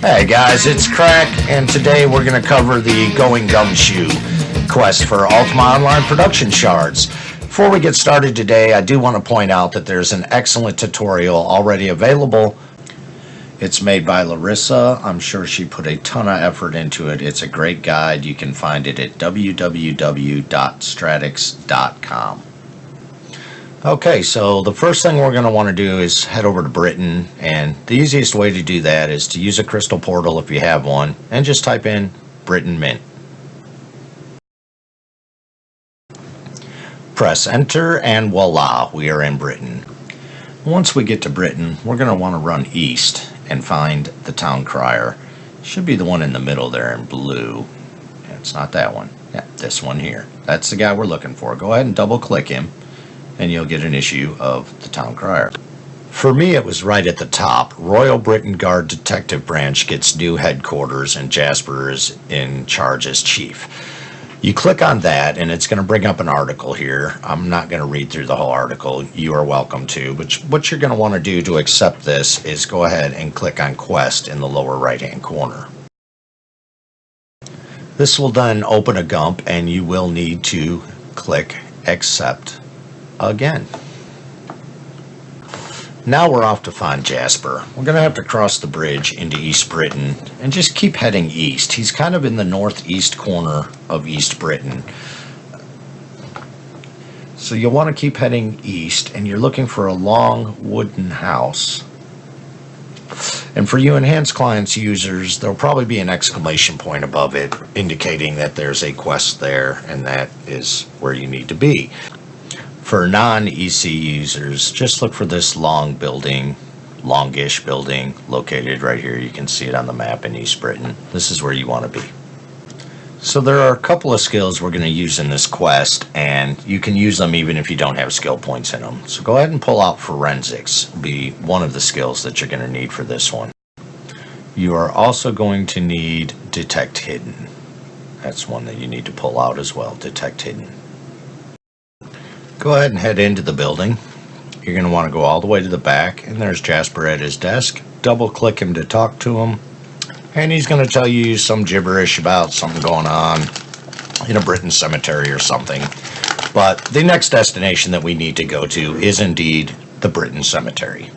Hey guys, it's Crack, and today we're going to cover the Going Gumshoe quest for Ultima Online production shards. Before we get started today, I do want to point out that there's an excellent tutorial already available. It's made by Larissa. I'm sure she put a ton of effort into it. It's a great guide. You can find it at www.stratix.com. Okay, so the first thing we're going to want to do is head over to Britain, and the easiest way to do that is to use a crystal portal if you have one, and just type in Britain Mint. Press enter, and voila, we are in Britain. Once we get to Britain, we're going to want to run east and find the town crier. Should be the one in the middle there in blue. It's not that one. Yeah, this one here. That's the guy we're looking for. Go ahead and double click him, and you'll get an issue of the town crier. For me, it was right at the top. Royal Britain Guard Detective Branch gets new headquarters, and Jasper is in charge as chief. You click on that, and it's going to bring up an article here. I'm not going to read through the whole article. You are welcome to. But what you're going to want to do to accept this is go ahead and click on Quest in the lower right-hand corner. This will then open a Gump, and you will need to click Accept again. Now we're off to find Jasper. We're going to have to cross the bridge into East Britain and just keep heading east. He's kind of in the northeast corner of East Britain. So you'll want to keep heading east, and you're looking for a long wooden house. And for you enhanced clients users, there'll probably be an exclamation point above it indicating that there's a quest there, and that is where you need to be. For non-EC users, just look for this long building, longish building, located right here. You can see it on the map in East Britain. This is where you want to be. So there are a couple of skills we're going to use in this quest, and you can use them even if you don't have skill points in them. So go ahead and pull out Forensics. It'll be one of the skills that you're going to need for this one. You are also going to need Detect Hidden. That's one that you need to pull out as well, Detect Hidden. Go ahead and head into the building. You're going to want to go all the way to the back, and there's Jasper at his desk. Double click him to talk to him, and he's going to tell you some gibberish about something going on in a Britain cemetery or something. But the next destination that we need to go to is indeed the Britain Cemetery.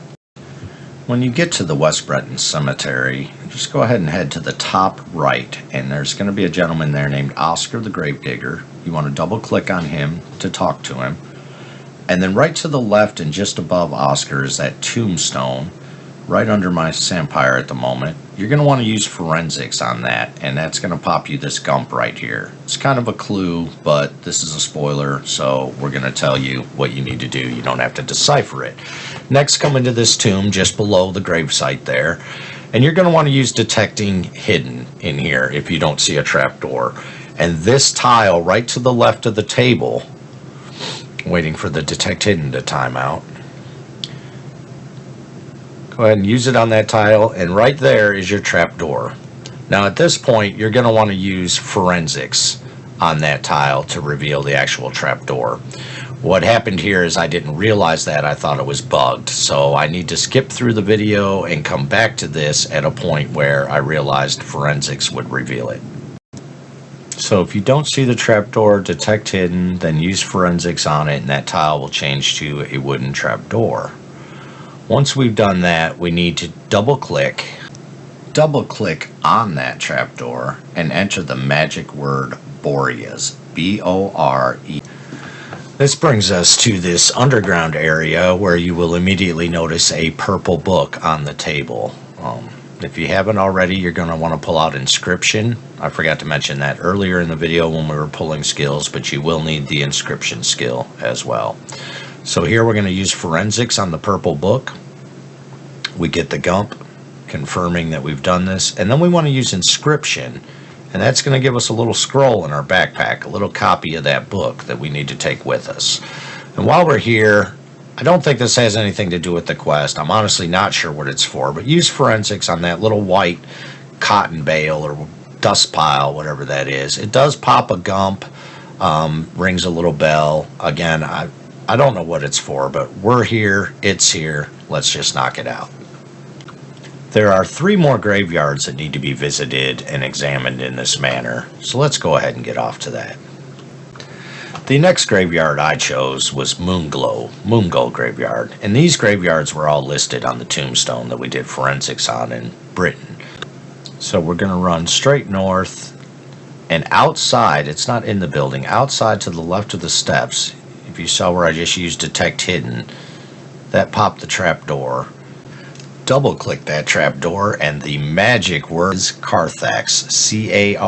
When you get to the West Breton Cemetery, just go ahead and head to the top right, and there's going to be a gentleman there named Oscar the Gravedigger. You want to double click on him to talk to him. And then right to the left and just above Oscar is that tombstone, right under my Sampire at the moment. You're going to want to use Forensics on that, and that's going to pop you this Gump right here. It's kind of a clue, but this is a spoiler, so we're going to tell you what you need to do. You don't have to decipher it. Next, come into this tomb just below the gravesite there, and you're going to want to use Detecting Hidden in here if you don't see a trapdoor. And this tile right to the left of the table, waiting for the Detect Hidden to time out. Go ahead and use it on that tile, and right there is your trapdoor. Now at this point, you're going to want to use Forensics on that tile to reveal the actual trapdoor. What happened here is I didn't realize that. I thought it was bugged, so I need to skip through the video and come back to this at a point where I realized Forensics would reveal it. So if you don't see the trapdoor, Detect Hidden, then use Forensics on it, and that tile will change to a wooden trapdoor. Once we've done that, we need to double click on that trapdoor and enter the magic word Boreas, B-O-R-E. This brings us to this underground area where you will immediately notice a purple book on the table. If you haven't already, you're going to want to pull out Inscription. I forgot to mention that earlier in the video when we were pulling skills, but you will need the Inscription skill as well. So here we're going to use Forensics on the purple book. We get the Gump, confirming that we've done this, and then we want to use Inscription, and that's going to give us a little scroll in our backpack, a little copy of that book that we need to take with us. And while we're here, I don't think this has anything to do with the quest. I'm honestly not sure what it's for, but use Forensics on that little white cotton bale or dust pile, whatever that is. It does pop a Gump, rings a little bell. Again, I don't know what it's for, but we're here, it's here, let's just knock it out. There are 3 more graveyards that need to be visited and examined in this manner, so let's go ahead and get off to that. The next graveyard I chose was Moonglow Graveyard, and these graveyards were all listed on the tombstone that we did forensics on in Britain. So we're going to run straight north, and outside, it's not in the building, outside to the left of the steps, if you saw where I just used Detect Hidden, that popped the trap door. Double click that trap door and the magic word is CARTHAX, C-A-R-T-H-A-X.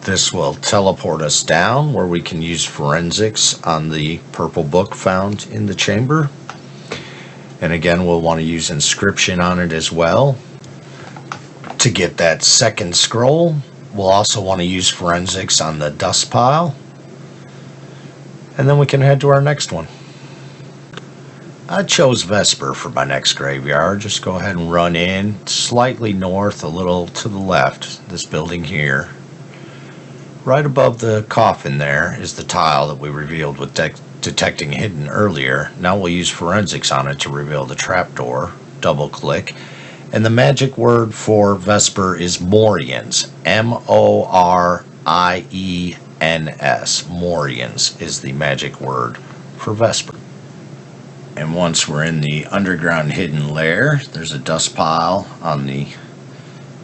This will teleport us down where we can use forensics on the purple book found in the chamber. And again, we'll want to use inscription on it as well. To get that second scroll, we'll also want to use forensics on the dust pile. And then we can head to our next one. I chose Vesper for my next graveyard. Just go ahead and run in slightly north, a little to the left, this building here. Right above the coffin there is the tile that we revealed with detecting hidden earlier. Now we'll use forensics on it to reveal the trapdoor. Double click. And the magic word for Vesper is Moriens. M-O-R-I-E-N-S. Moriens is the magic word for Vesper. And once we're in the underground hidden lair, there's a dust pile on the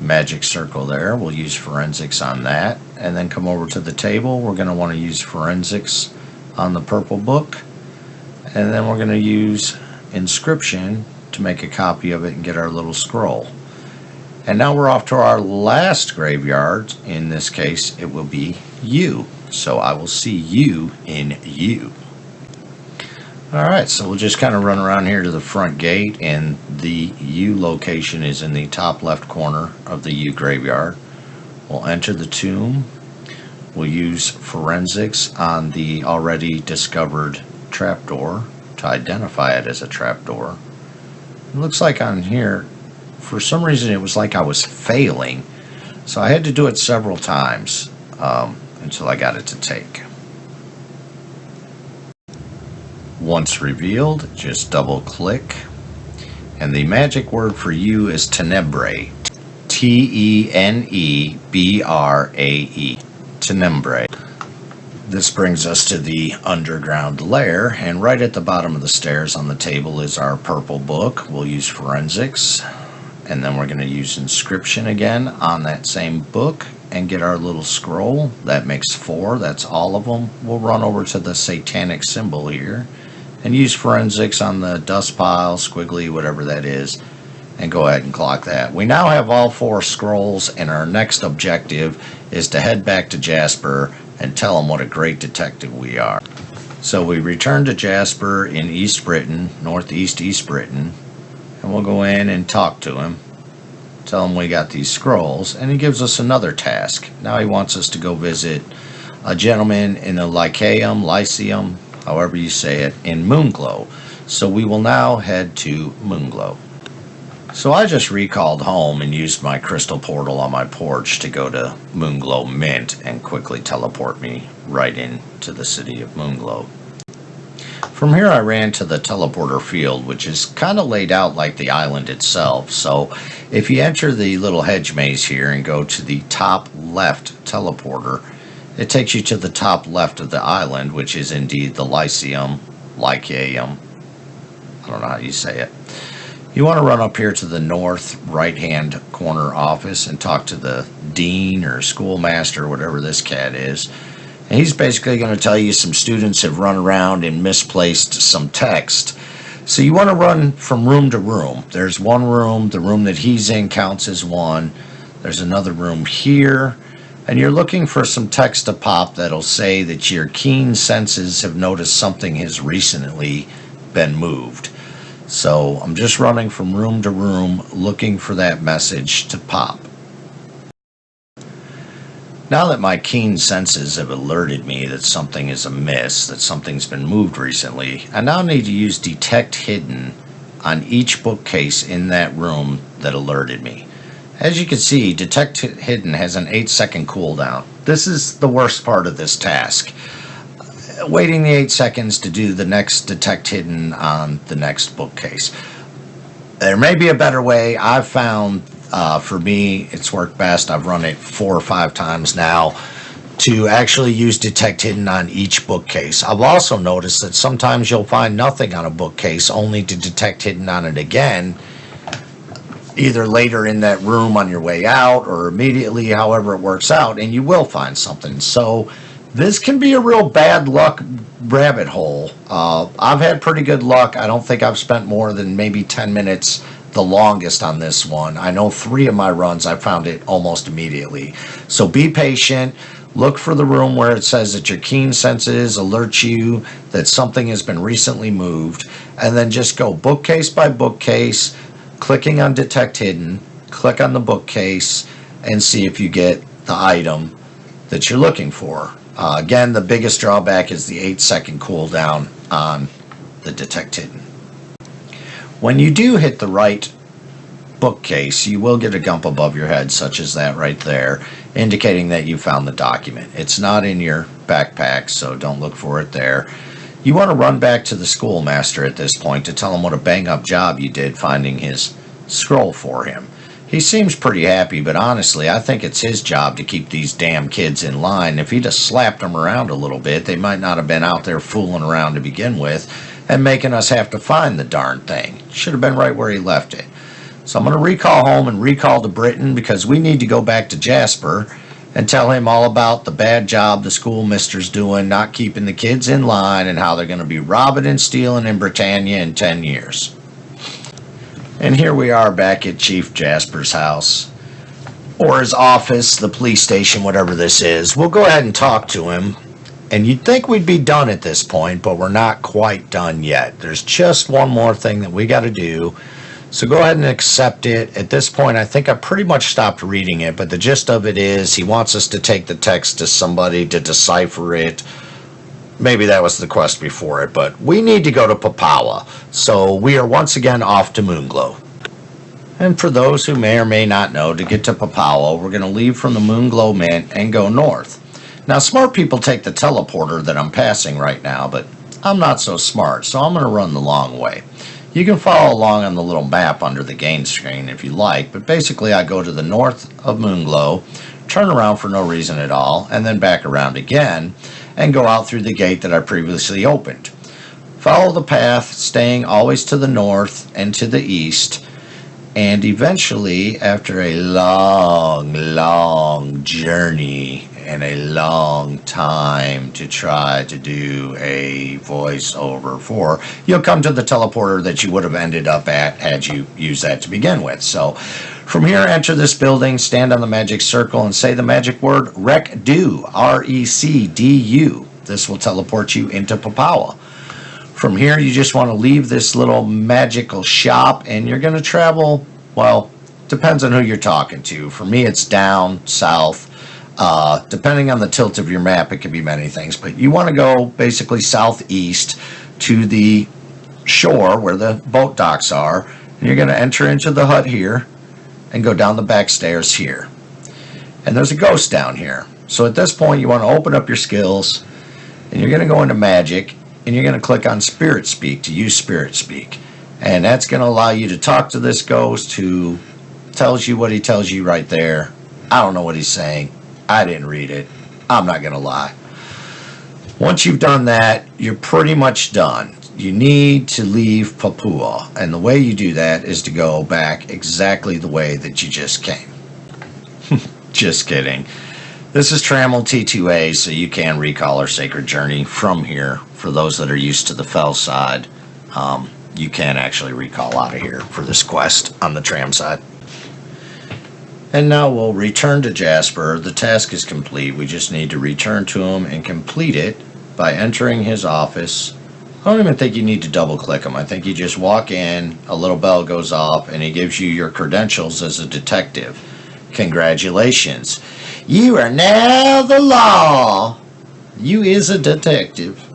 magic circle there. We'll use forensics on that. And then come over to the table. We're going to want to use forensics on the purple book. And then we're going to use inscription to make a copy of it and get our little scroll. And now we're off to our last graveyard. In this case, it will be U. So I will see you in U. Alright, so we'll just kind of run around here to the front gate, and the U location is in the top left corner of the U graveyard. We'll enter the tomb. We'll use forensics on the already discovered trapdoor to identify it as a trapdoor. It looks like on here, for some reason it was like I was failing, so I had to do it several times until I got it to take. Once revealed, just double click, and the magic word for you is Tenebrae. T-E-N-E-B-R-A-E. Tenebrae. This brings us to the underground lair, and right at the bottom of the stairs on the table is our purple book. We'll use forensics, and then we're going to use inscription again on that same book and get our little scroll. That makes 4. That's all of them. We'll run over to the satanic symbol here and use forensics on the dust pile, squiggly, whatever that is, and go ahead and clock that. We now have all 4 scrolls, and our next objective is to head back to Jasper and tell him what a great detective we are. So we return to Jasper in East Britain, northeast East Britain, and we'll go in and talk to him, tell him we got these scrolls, and he gives us another task. Now he wants us to go visit a gentleman in the Lyceum, however you say it, in Moonglow. So we will now head to Moonglow. So I just recalled home and used my crystal portal on my porch to go to Moonglow Mint and quickly teleport me right into the city of Moonglow. From here I ran to the teleporter field, which is kind of laid out like the island itself. So if you enter the little hedge maze here and go to the top left teleporter, it takes you to the top left of the island, which is indeed the Lyceum. I don't know how you say it. You want to run up here to the north right-hand corner office and talk to the dean or schoolmaster, whatever this cat is. And he's basically going to tell you some students have run around and misplaced some text. So you want to run from room to room. There's one room, the room that he's in counts as one. There's another room here. And you're looking for some text to pop that'll say that your keen senses have noticed something has recently been moved. So I'm just running from room to room looking for that message to pop. Now that my keen senses have alerted me that something is amiss, that something's been moved recently, I now need to use Detect Hidden on each bookcase in that room that alerted me. As you can see, Detect Hidden has an 8-second cooldown. This is the worst part of this task. Waiting the 8 seconds to do the next Detect Hidden on the next bookcase. There may be a better way. I've found, for me, it's worked best. I've run it 4 or 5 times now to actually use Detect Hidden on each bookcase. I've also noticed that sometimes you'll find nothing on a bookcase only to Detect Hidden on it again, either later in that room on your way out or immediately, however it works out, and you will find something. So this can be a real bad luck rabbit hole. I've had pretty good luck. I don't think I've spent more than maybe 10 minutes the longest on this one. I know 3 of my runs I found it almost immediately. So be patient. Look for the room where it says that your keen senses alert you that something has been recently moved, and then just go bookcase by bookcase, clicking on Detect Hidden, click on the bookcase, and see if you get the item that you're looking for. Again, the biggest drawback is the 8-second cooldown on the Detect Hidden. When you do hit the right bookcase, you will get a gump above your head, such as that right there, indicating that you found the document. It's not in your backpack, so don't look for it there. You want to run back to the schoolmaster at this point to tell him what a bang-up job you did finding his scroll for him. He seems pretty happy, but honestly, I think it's his job to keep these damn kids in line. If he'd have slapped them around a little bit, they might not have been out there fooling around to begin with and making us have to find the darn thing. Should have been right where he left it. So I'm going to recall home and recall to Britain, because we need to go back to Jasper and tell him all about the bad job the schoolmister's doing, not keeping the kids in line, and how they're going to be robbing and stealing in Britannia in 10 years. And here we are back at Chief Jasper's house, or his office, the police station, whatever this is. We'll go ahead and talk to him. And you'd think we'd be done at this point, but we're not quite done yet. There's just one more thing that we got to do. So go ahead and accept it. At this point, I think I pretty much stopped reading it, but the gist of it is he wants us to take the text to somebody to decipher it. Maybe that was the quest before it, but we need to go to Papawa. So we are once again off to Moonglow. And for those who may or may not know, to get to Papawa, we're going to leave from the Moonglow Mint and go north. Now, smart people take the teleporter that I'm passing right now, but I'm not so smart, so I'm going to run the long way. You can follow along on the little map under the gain screen if you like, but basically I go to the north of Moonglow, turn around for no reason at all, and then back around again, and go out through the gate that I previously opened. Follow the path, staying always to the north and to the east, and eventually, after a long journey and a long time to try to do a voiceover for, you'll come to the teleporter that you would have ended up at had you used that to begin with. So from here, enter this building, stand on the magic circle, and say the magic word RECDU, R-E-C-D-U. This will teleport you into Papawa. From here, you just want to leave this little magical shop, and you're going to travel, well, depends on who you're talking to. For me, it's down, south. Depending on the tilt of your map, it could be many things. But you want to go basically southeast to the shore where the boat docks are. And you're going to enter into the hut here and go down the back stairs here. And there's a ghost down here. So at this point, you want to open up your skills, and you're going to go into magic, and you're going to click on Spirit Speak to use Spirit Speak. And that's going to allow you to talk to this ghost who tells you what he tells you right there. I don't know what he's saying. I didn't read it. I'm not going to lie. Once you've done that, you're pretty much done. You need to leave Papua. And the way you do that is to go back exactly the way that you just came. Just kidding. This is Trammel T2A, so you can recall our Sacred Journey from here. For those that are used to the fell side, you can actually recall out of here for this quest on the tram side. And now we'll return to Jasper. The task is complete. We just need to return to him and complete it by entering his office. I don't even think you need to double click him. I think you just walk in, a little bell goes off, and he gives you your credentials as a detective. Congratulations. You are now the law. You is a detective.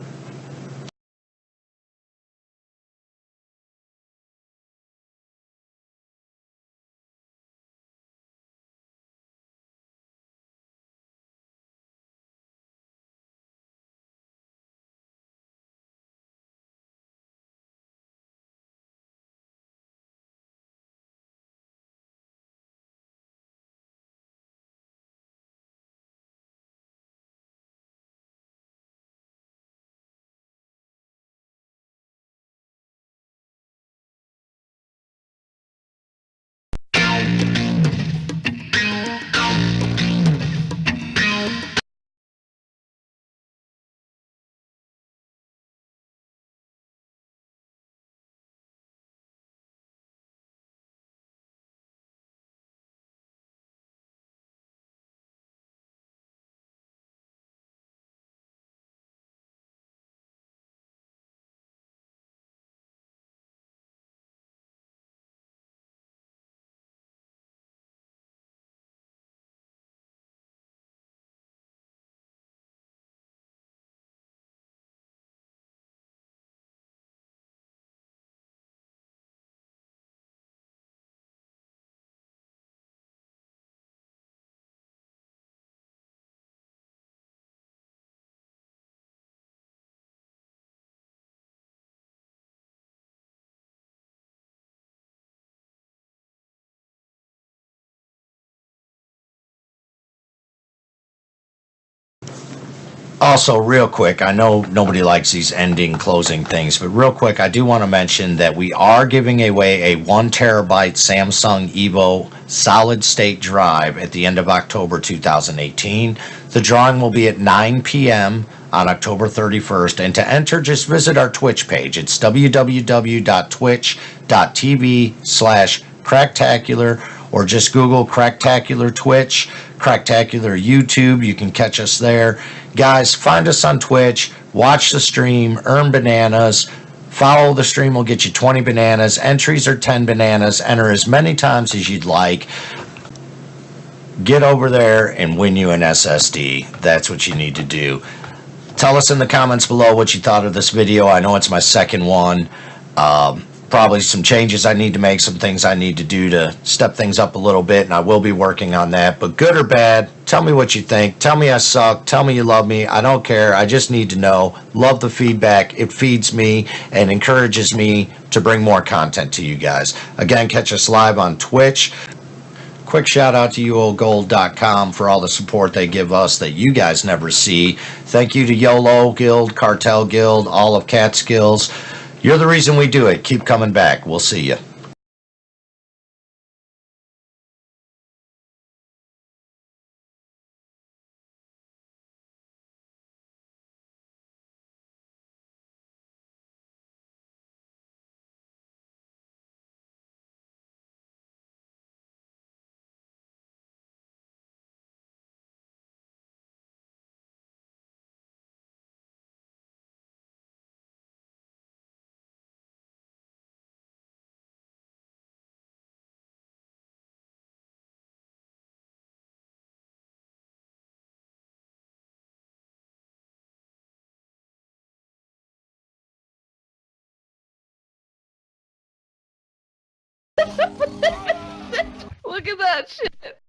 Also, real quick, I know nobody likes these ending, closing things, but real quick, I do want to mention that we are giving away a 1 terabyte Samsung Evo solid state drive at the end of October 2018. The drawing will be at 9 p.m. on October 31st, and to enter, just visit our Twitch page. It's www.twitch.tv/cracktacular, or just Google Cracktacular Twitch, Cracktacular YouTube. You can catch us there. Guys, find us on Twitch, watch the stream, earn bananas. Follow the stream will get you 20 bananas. Entries are 10 bananas. Enter as many times as you'd like. Get over there and win you an SSD. That's what you need to do. Tell us in the comments below what you thought of this video. I know it's my second one. Probably some changes I need to make, some things I need to do to step things up a little bit, and I will be working on that. But good or bad, tell me what you think. Tell me I suck. Tell me you love me. I don't care. I just need to know. Love the feedback. It feeds me and encourages me to bring more content to you guys. Again, catch us live on Twitch. Quick shout out to uogold.com for all the support they give us that you guys never see. Thank you to YOLO Guild, Cartel Guild, all of Catskills. You're the reason we do it. Keep coming back. We'll see you. Look at that shit.